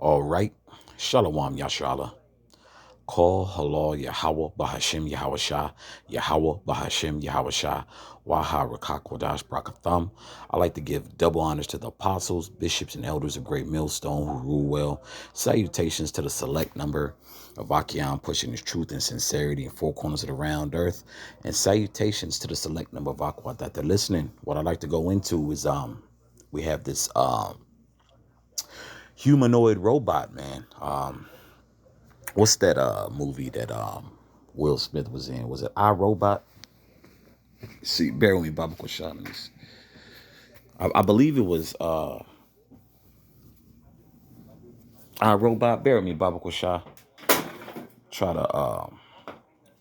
All right. Shalom Yashala. Call halal Yahweh Bahashim Yahweh Shah. Yahweh Bahashim Yahweh Shah. Waha Rakakwadash Brakatham. I like to give double honors to the apostles, bishops, and elders of Great Millstone who rule well. Salutations to the select number of Akion pushing his truth and sincerity in four corners of the round earth. And salutations to the select number of Aqua that they're listening. What I'd like to go into is we have this humanoid robot, man. What's that movie that Will Smith was in? Was it I Robot? See, bear with me, Baba Kwashanis. I believe it was I Robot. Bear with me, Baba Kwasha. Try to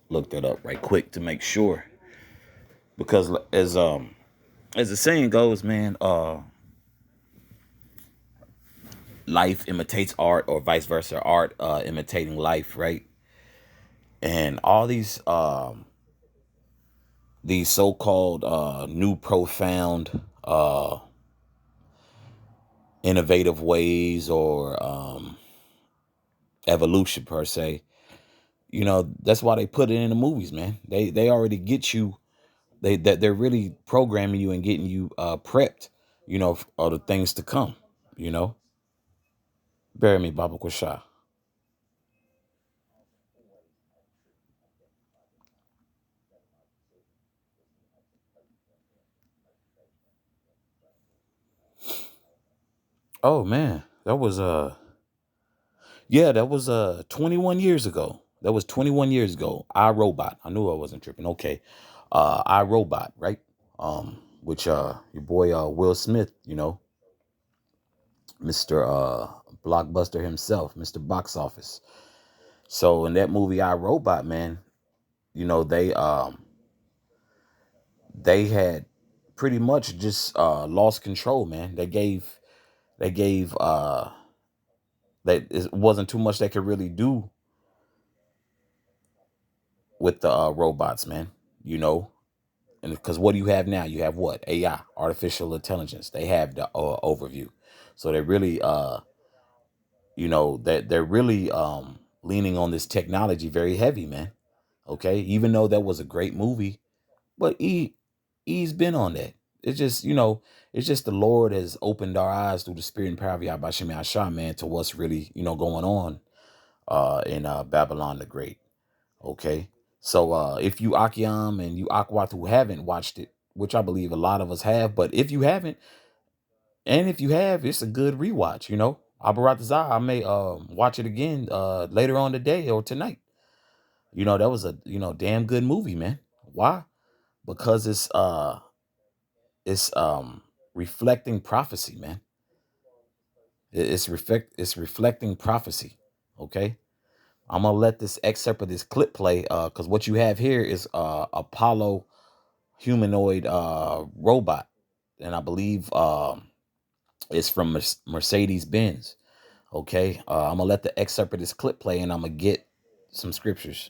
look that up right quick to make sure. Because as the saying goes, man, life imitates art or vice versa, art imitating life, right? And all these so-called new profound innovative ways or evolution per se, that's why they put it in the movies, man. They already get you, they're really programming you and getting you prepped, for the things to come, you know. Bear me, Baba Kwasha. Oh man, that was yeah, that was 21 years ago. That was 21 years ago. I Robot. I knew I wasn't tripping. Okay. I Robot, right? Which your boy Will Smith, Mr. Blockbuster himself, Mr. Box Office. So in that movie I Robot, man, they had pretty much just lost control, man. They gave that it wasn't too much they could really do with the robots, man. You know, and because what do you have now? You have what? AI, artificial intelligence. They have the overview, so they really, that they're really leaning on this technology very heavy, man. Okay, even though that was a great movie, but he's been on that. It's just, it's just the Lord has opened our eyes through the Spirit and power of Yahweh Shem Yahshua, man, to what's really, going on in Babylon the Great. Okay. So if you Akyam and you Akwat who haven't watched it, which I believe a lot of us have, but if you haven't, and if you have, it's a good rewatch, Abaratazar, I may watch it again later on today or tonight. That was a damn good movie, man. Why? Because it's reflecting prophecy, man. It's reflecting prophecy. Okay. I'm gonna let this excerpt of this clip play because what you have here is Apollo humanoid robot, and I believe it's from Mercedes Benz. Okay, I'm gonna let the excerpt of this clip play, and I'm gonna get some scriptures.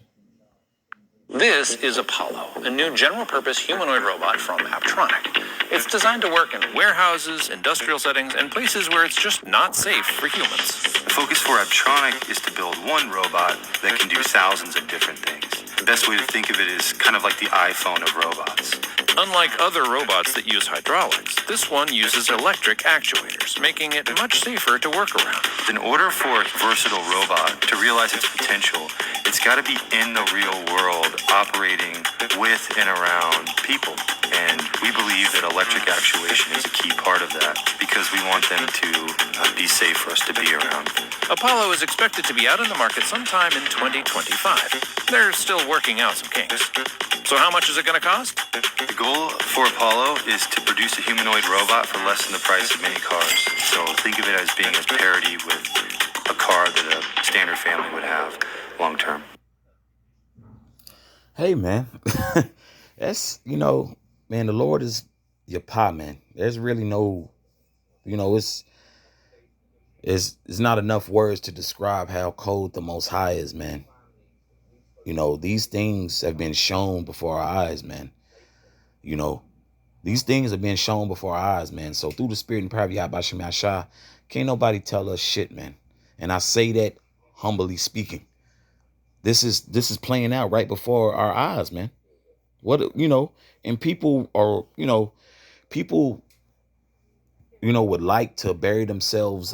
This is Apollo, a new general-purpose humanoid robot from Apptronik. It's designed to work in warehouses, industrial settings, and places where it's just not safe for humans. The focus for Apptronik is to build one robot that can do thousands of different things. The best way to think of it is kind of like the iPhone of robots. Unlike other robots that use hydraulics, this one uses electric actuators, making it much safer to work around. In order for a versatile robot to realize its potential, it's got to be in the real world, operating with and around people. And we believe that electric actuation is a key part of that because we want them to be safe for us to be around. Apollo is expected to be out in the market sometime in 2025. They're still working out some kinks. So how much is it going to cost? The goal for Apollo is to produce a humanoid robot for less than the price of many cars. So think of it as being as parity with a car that a standard family would have long term. Hey, man, that's man. The Lord is your pa, man. There's really no, it's not enough words to describe how cold the Most High is, man. These things have been shown before our eyes, man. These things have been shown before our eyes, man. So through the Spirit and power of Yahweh Shem Yahshua, can't nobody tell us shit, man. And I say that humbly speaking. This is playing out right before our eyes, man. What, and people are, people, would like to bury themselves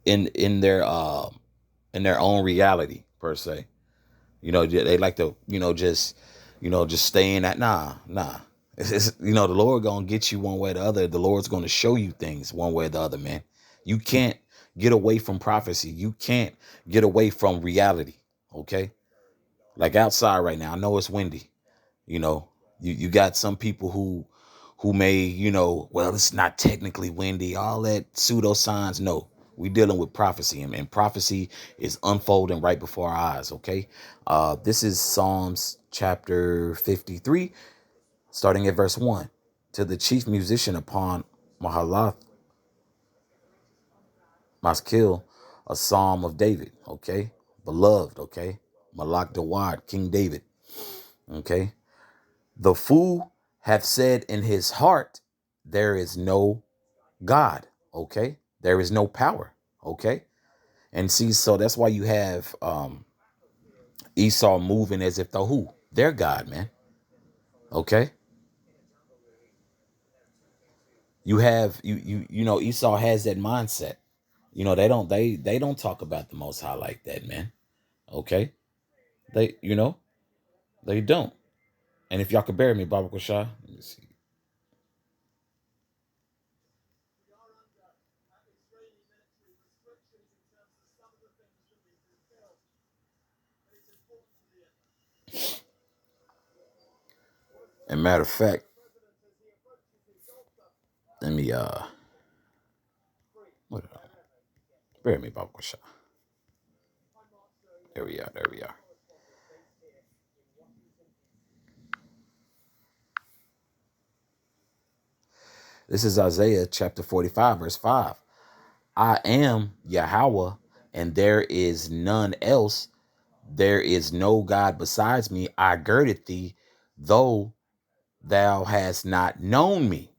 in their own reality per se. They like to, just stay in that. Nah. The Lord gonna get you one way or the other. The Lord's gonna show you things one way or the other, man. You can't get away from prophecy. You can't get away from reality. Okay. Like outside right now, I know it's windy. You got some people who may, well, it's not technically windy, all that pseudo signs. No, we dealing with prophecy, and prophecy is unfolding right before our eyes. Okay. This is Psalms chapter 53, starting at verse 1. To the chief musician upon Mahalath Maskil, a psalm of David. Okay. Beloved. Okay. Malak Dawad, King David. Okay. The fool hath said in his heart, there is no God. Okay. There is no power. Okay. And see, so that's why you have Esau moving as if the who? Their God, man. Okay. You have Esau has that mindset. They don't talk about the Most High like that, man. Okay. They don't. And if y'all could bear me, Baba Kashah, let me see. And matter of fact, let me bear me, Baba Kashah. There we are. This is Isaiah chapter 45, verse 5. I am Yahweh, and there is none else. There is no God besides me. I girded thee, though thou hast not known me.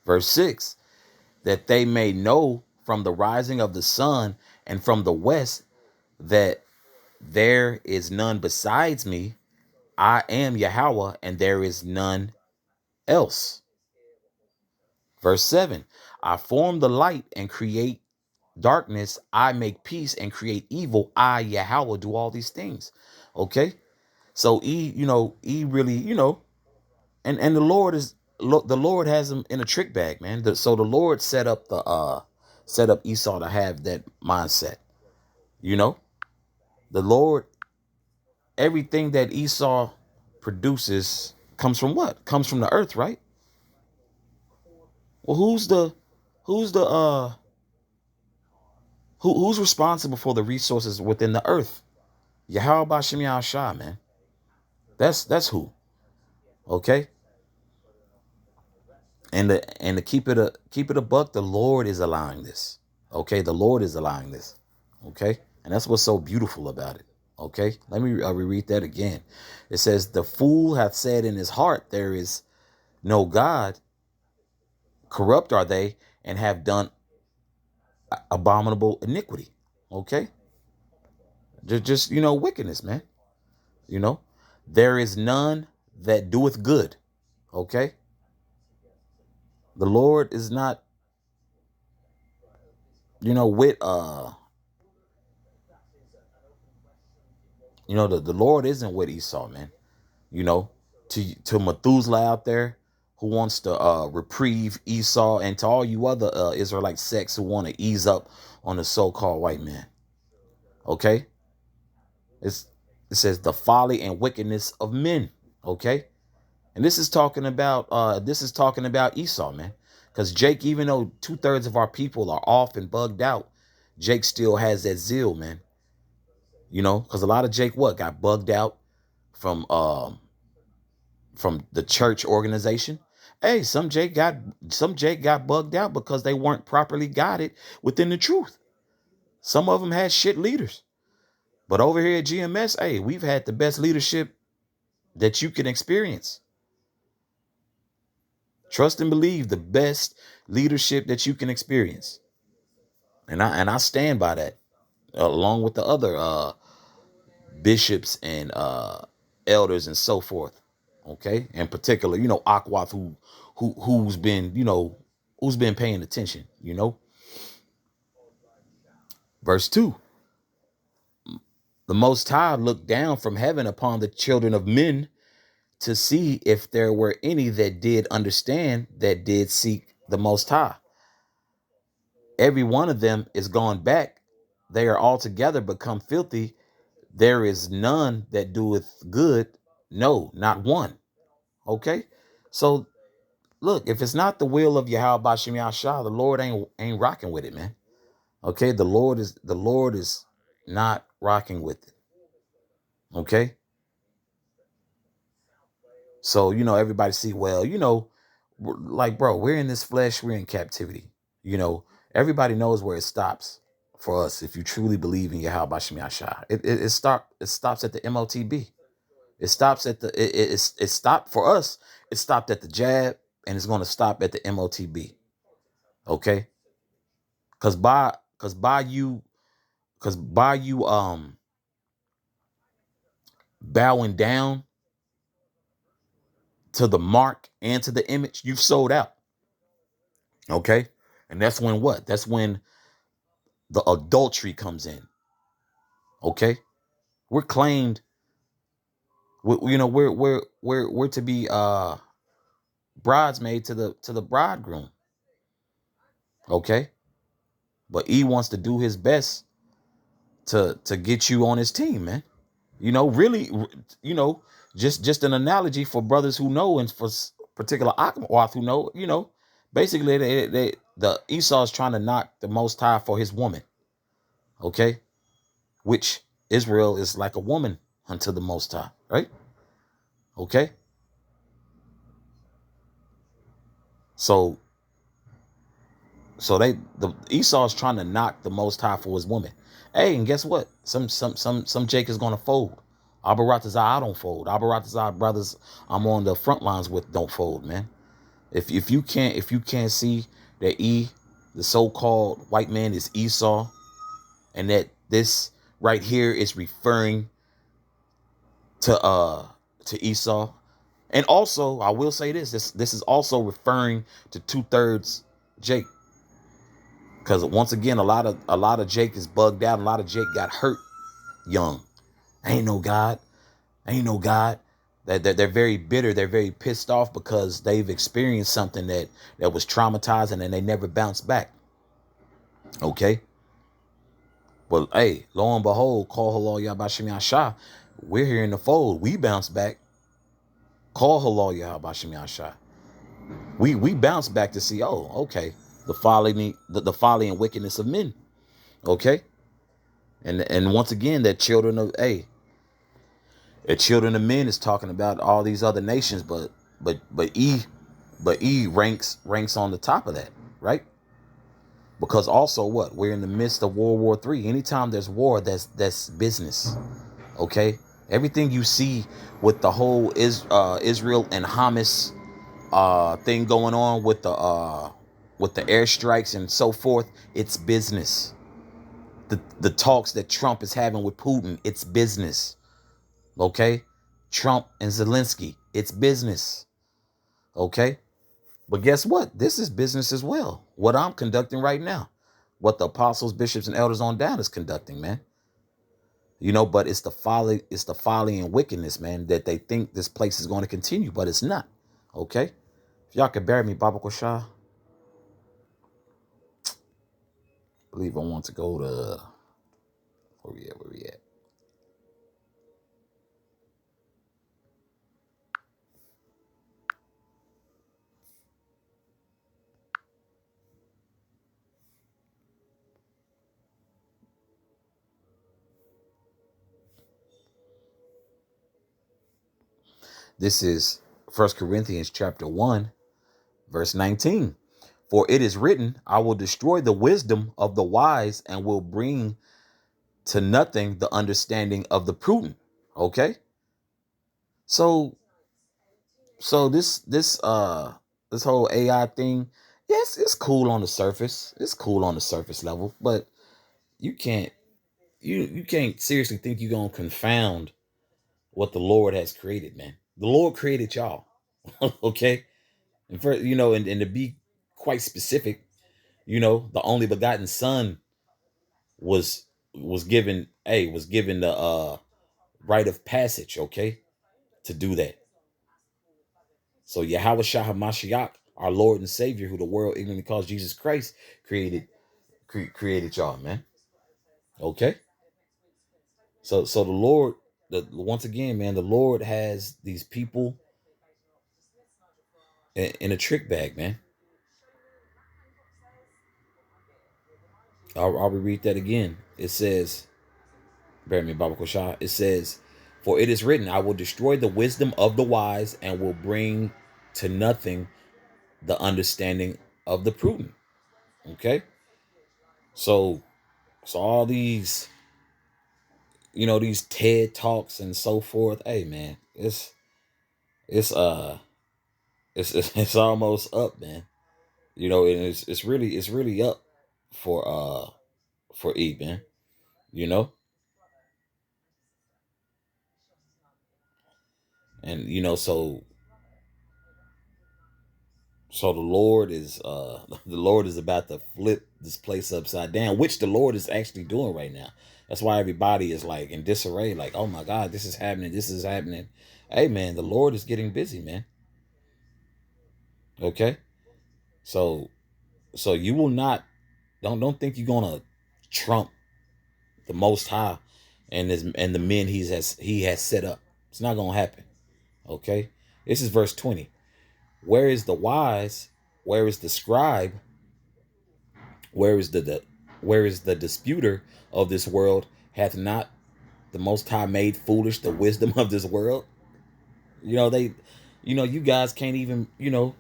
Verse 6. That they may know from the rising of the sun and from the west that there is none besides me. I am Yahweh, and there is none else. Verse 7. I form the light and create darkness. I make peace and create evil. I, Yahweh, do all these things. Okay. So he really, and the Lord has him in a trick bag, man. So the Lord set up Esau to have that mindset. The Lord, everything that Esau produces comes from what? Comes from the earth, right? Well, who's responsible for the resources within the earth? Yahweh Bashem Yahshua, man. That's who. Okay. And to keep it a buck, the Lord is allowing this. Okay, the Lord is allowing this. Okay, and that's what's so beautiful about it. Okay, let me reread that again. It says, the fool hath said in his heart, there is no God. Corrupt are they, and have done abominable iniquity. Okay, just wickedness, man. There is none that doeth good. Okay, the Lord is not, with the Lord isn't with Esau, man. To Methuselah out there who wants to reprieve Esau, and to all you other Israelite sects who want to ease up on the so-called white man. Okay, it says the folly and wickedness of men. Okay, and this is talking about Esau, man. Because Jake, even though 2/3 of our people are off and bugged out, Jake still has that zeal, man. Because a lot of Jake got bugged out from the church organization. Hey, some Jake got bugged out because they weren't properly guided within the truth. Some of them had shit leaders. But over here at GMS, hey, we've had the best leadership that you can experience. Trust and believe the best leadership that you can experience. And I stand by that, along with the other bishops and elders and so forth. Okay, in particular, Aquath, who's been who's been paying attention. Verse 2: the Most High looked down from heaven upon the children of men to see if there were any that did understand, that did seek the Most High. Every one of them is gone back. They are altogether become filthy. There is none that doeth good. No, not one. Okay. So look, if it's not the will of Yahweh Bashem Yahshua, the Lord ain't rocking with it, man. Okay. The Lord is not rocking with it. Okay. So, everybody see, well, like, bro, we're in this flesh, we're in captivity. Everybody knows where it stops for us. If you truly believe in Yahweh Bashem Yahshua, it stops at the MOTB. It stops at it stopped for us. It stopped at the jab, and it's going to stop at the MOTB. Okay. Cause by you bowing down to the mark and to the image, you've sold out. Okay. And that's when what? That's when the adultery comes in. Okay. We're claimed, we're to be bridesmaid to the bridegroom. Okay. But he wants to do his best to get you on his team, man. Really, just an analogy for brothers who know, and for particular Akwath who know, basically the Esau is trying to knock the Most High for his woman. Okay. Which Israel is like a woman unto the Most High, right? Okay. So the Esau is trying to knock the Most High for his woman. Hey, and guess what? Some Jake is gonna fold. Abaratazai, I don't fold. Abaratazai brothers I'm on the front lines with don't fold, man. If you can't see that the so-called white man, is Esau, and that this right here is referring to Esau. And also, I will say this is also referring to 2/3 Jake. Because once again, a lot of Jake is bugged out. A lot of Jake got hurt young. Ain't no God. They're very bitter. They're very pissed off because they've experienced something that was traumatizing, and they never bounced back. Okay. Well, hey, lo and behold, call halal Yahbashim Yahshua. We're here in the fold. We bounce back. Call halal Yahbashim Yahshua. We bounce back to see, oh, okay, the folly and wickedness of men. Okay. And once again, that children of men is talking about all these other nations, but E ranks on the top of that, right? Because also what? We're in the midst of World War III. Anytime there's war, that's business. Okay? Everything you see with the whole Israel and Hamas thing going on with the airstrikes and so forth, it's business. The talks that Trump is having with Putin, it's business. Okay? Trump and Zelensky, it's business. Okay? But guess what? This is business as well. What I'm conducting right now. What the apostles, bishops, and elders on down is conducting, man. But it's the folly and wickedness, man, that they think this place is going to continue, but it's not. Okay? If y'all could bear me, Baba Koshah. I believe I want to go to where we at? This is 1 Corinthians chapter 1, verse 19. For it is written, I will destroy the wisdom of the wise and will bring to nothing the understanding of the prudent. Okay. So this this whole AI thing, yes, it's cool on the surface. It's cool on the surface level, but you can't you can't seriously think you're gonna confound what the Lord has created, man. The Lord created y'all. Okay. And for and to be quite specific, the only begotten son was was given the rite of passage, okay, to do that. So Yahweh Shah HaMashiach, our Lord and Savior, who the world ignorantly calls Jesus Christ, created y'all, man. Okay. So the Lord, once again, man, the Lord has these people in a trick bag, man. I'll reread that again. It says, bear me, Baba Koshah. It says, "For it is written, I will destroy the wisdom of the wise and will bring to nothing the understanding of the prudent." Okay. So all these, these TED talks and so forth. Hey, man, it's it's almost up, man. And it's really up for E, man. You know, and so the Lord is the Lord is about to flip this place upside down, which the Lord is actually doing right now. That's why everybody is like in disarray, like, oh my God, this is happening, this is happening. Hey, man, the Lord is getting busy, man. Okay. So you will not, don't think you're gonna trump the Most High and the men he has set up. It's not gonna happen. Okay. This is verse 20. Where is the wise? Where is the scribe? Where is where is the disputer of this world? Hath not the Most High made foolish the wisdom of this world? You guys can't even, you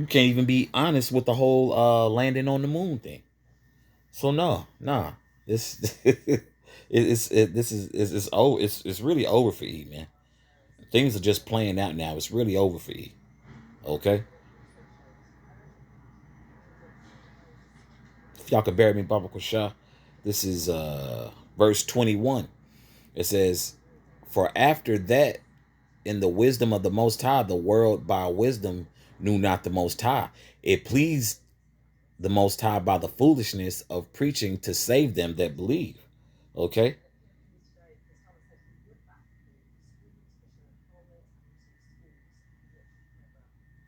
can't even be honest with the whole landing on the moon thing. So no, nah. This it's really over for E, man. Things are just playing out now. It's really over for E. Okay? If y'all could bear me, Baba Shah. This is verse 21. It says, "For after that, in the wisdom of the Most High, the world by wisdom knew not the Most High. It pleased the Most High by the foolishness of preaching to save them that believe." Okay?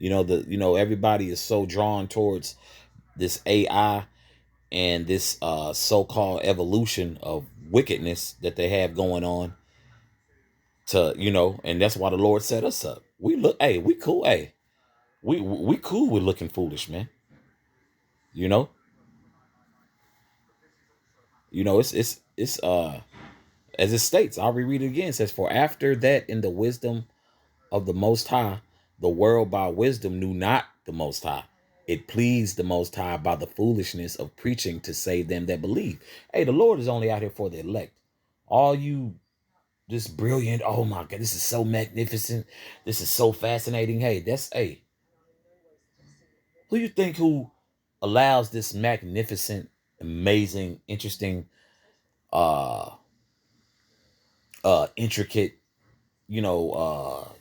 Everybody is so drawn towards this AI and this so-called evolution of wickedness that they have going on, and that's why the Lord set us up. We cool. Hey, we cool with looking foolish, man. You know, it's as it states, I'll reread it again. It says, "For after that, in the wisdom of the Most High, the world by wisdom knew not the Most High. It pleased the Most High by the foolishness of preaching to save them that believe." Hey, the Lord is only out here for the elect. All you just brilliant, oh my God, this is so magnificent, this is so fascinating. Hey, who you think who allows this magnificent, amazing, interesting, uh intricate, you know,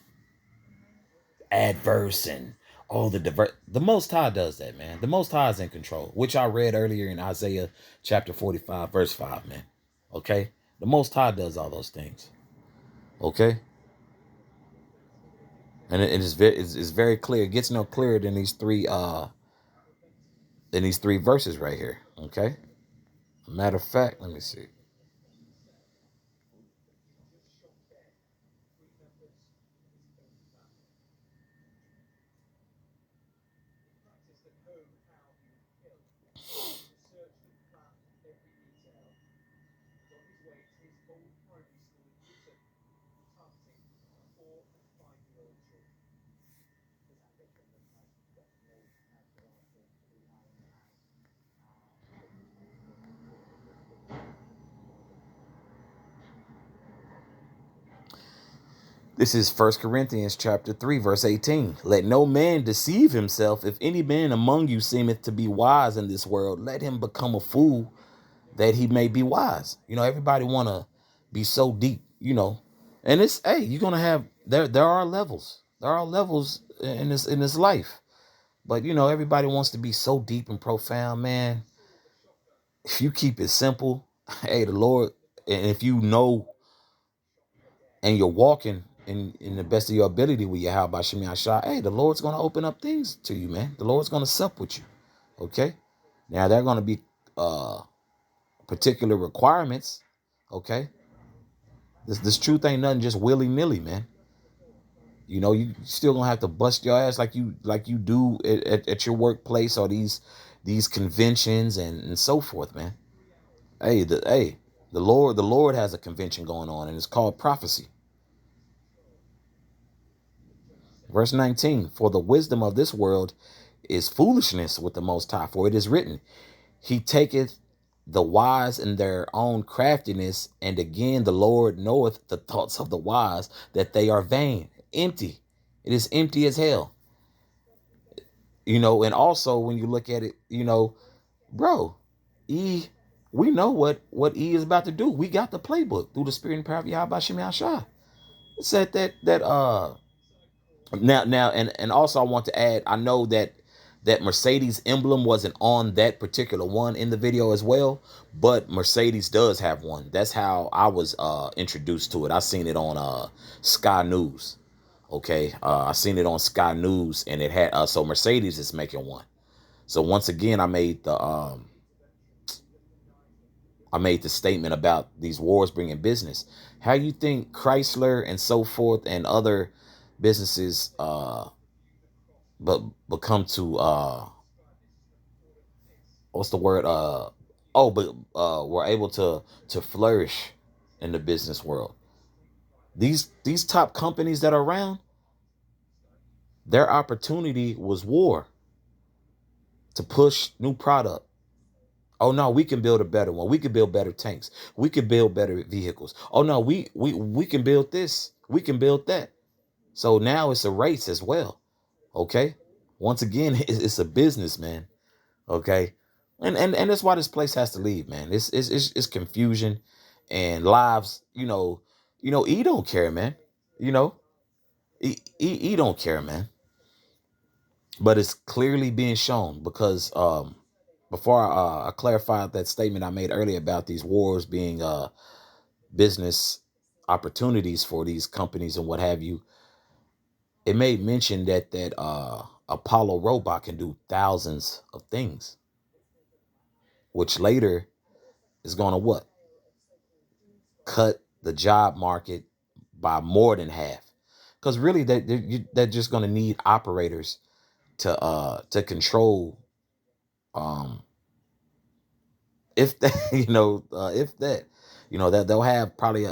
adverse and all the Most High does that, man. The Most High is in control, which I read earlier in Isaiah chapter 45 verse 5, man. Okay, the Most High does all those things. Okay, and it's very clear. It gets no clearer than these three verses right here. Okay, matter of fact, let me see. This is 1 Corinthians chapter 3, verse 18. Let no man deceive himself. If any man among you seemeth to be wise in this world, let him become a fool that he may be wise. Everybody want to be so deep, and it's, hey, you're going to have, there are levels. There are levels in this life. But, everybody wants to be so deep and profound, man. If you keep it simple, hey, the Lord, and if you know and you're walking in the best of your ability with Yahweh Shemi Ashah, hey, the Lord's going to open up things to you, man. The Lord's going to sup with you. Okay. Now, there are going to be particular requirements. Okay. This truth ain't nothing just willy-nilly, man. You still gonna have to bust your ass like you do at your workplace or these conventions and so forth, man. Hey, the Lord has a convention going on, and it's called prophecy. Verse 19, for the wisdom of this world is foolishness with the Most High, for it is written, he taketh the wise in their own craftiness, and again the Lord knoweth the thoughts of the wise, that they are vain, empty. It is empty as hell. And also when you look at it, bro, we know what E is about to do. We got the playbook through the spirit and power of Yahweh Shemi Ashah. It said that now and also I want to add, I know that Mercedes emblem wasn't on that particular one in the video as well, but Mercedes does have one. That's how I was introduced to it. I seen it on Sky News. Okay, I seen it on Sky News, and it had so Mercedes is making one. So once again, I made the statement about these wars bringing business. How you think Chrysler and so forth and other businesses but become to what's the word we're able to flourish in the business world? These top companies that are around, their opportunity was war to push new product. Oh no, we can build a better one. We can build better tanks. We can build better vehicles. Oh no, we can build this. We can build that. So now it's a race as well. Okay. Once again, it's a business, man. Okay. And that's why this place has to leave, man. It's confusion and lives. E don't care, man. E don't care, man. But it's clearly being shown because before I clarified that statement I made earlier about these wars being business opportunities for these companies and what have you, it made mention that Apollo robot can do thousands of things, which later is going to what? Cut the job market by more than half. Because really, they're just going to need operators to control, if that, that they'll have probably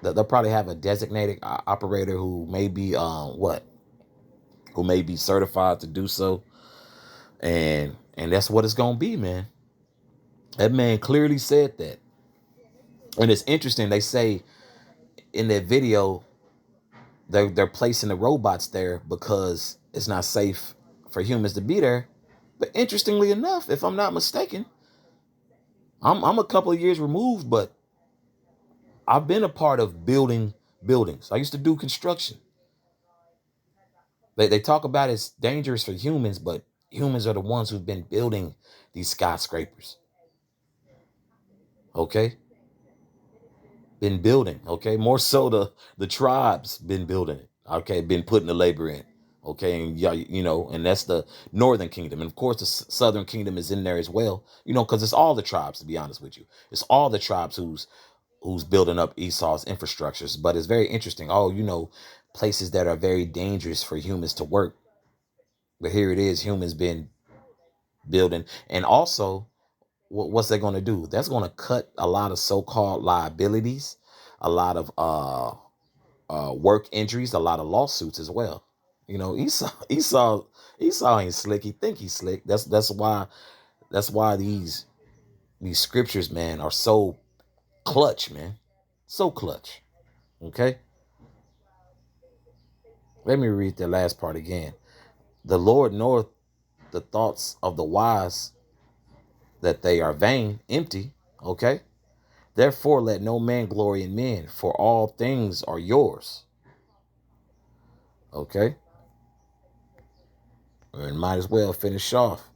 they'll probably have a designated operator who may be who may be certified to do so, and that's what it's gonna be, man. That man clearly said that. And it's interesting, they say in that video they're placing the robots there because it's not safe for humans to be there. But interestingly enough, if I'm not mistaken, I'm a couple of years removed, but I've been a part of building buildings. I used to do construction. They talk about it's dangerous for humans, but humans are the ones who've been building these skyscrapers. Okay? Been building, okay? More so the tribes been building it. Okay, been putting the labor in. Okay, and and that's the Northern Kingdom. And of course the Southern Kingdom is in there as well. Because it's all the tribes, to be honest with you. It's all the tribes who's building up Esau's infrastructures. But it's very interesting. Places that are very dangerous for humans to work. But here it is, humans been building. And also, what's that going to do? That's going to cut a lot of so-called liabilities, a lot of work injuries, a lot of lawsuits as well. Esau ain't slick. He think he's slick. That's why these scriptures, man, are so clutch, man. So clutch. Okay. Let me read the last part again. The Lord knoweth the thoughts of the wise, that they are vain, empty. Okay. Therefore, let no man glory in men, for all things are yours. Okay. And might as well finish off.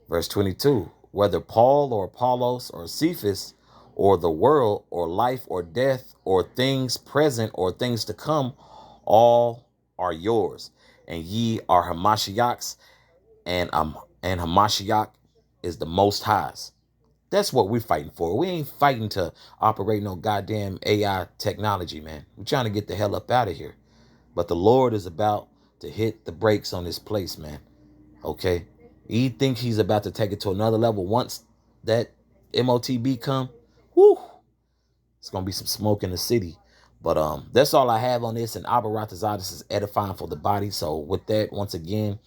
Verse 22. Whether Paul or Apollos or Cephas or the world or life or death or things present or things to come, all are yours. And ye are Hamashiach's, and Hamashiach is the Most High's. That's what we're fighting for. We ain't fighting to operate no goddamn AI technology, man. We're trying to get the hell up out of here. But the Lord is about to hit the brakes on this place, man. Okay? He think he's about to take it to another level. Once that MOTB come, whoo, it's going to be some smoke in the city. But that's all I have on this. And Abba Ratazadis is edifying for the body. So with that, once again,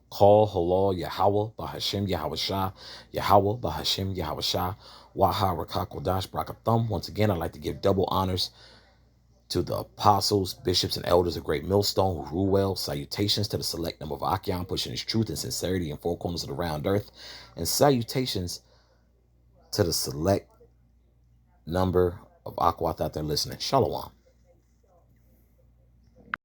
call halal Yahweh Bahashem Yahweh Yahweh Bahashem Yahweh Waha Rakakodash Brakathum. Once again, I'd like to give double honors to the apostles, bishops, and elders of Great Millstone who rule well. Salutations to the select number of Achion, pushing his truth and sincerity in four corners of the round earth. And salutations to the select number of Aquath out there listening. Shalom.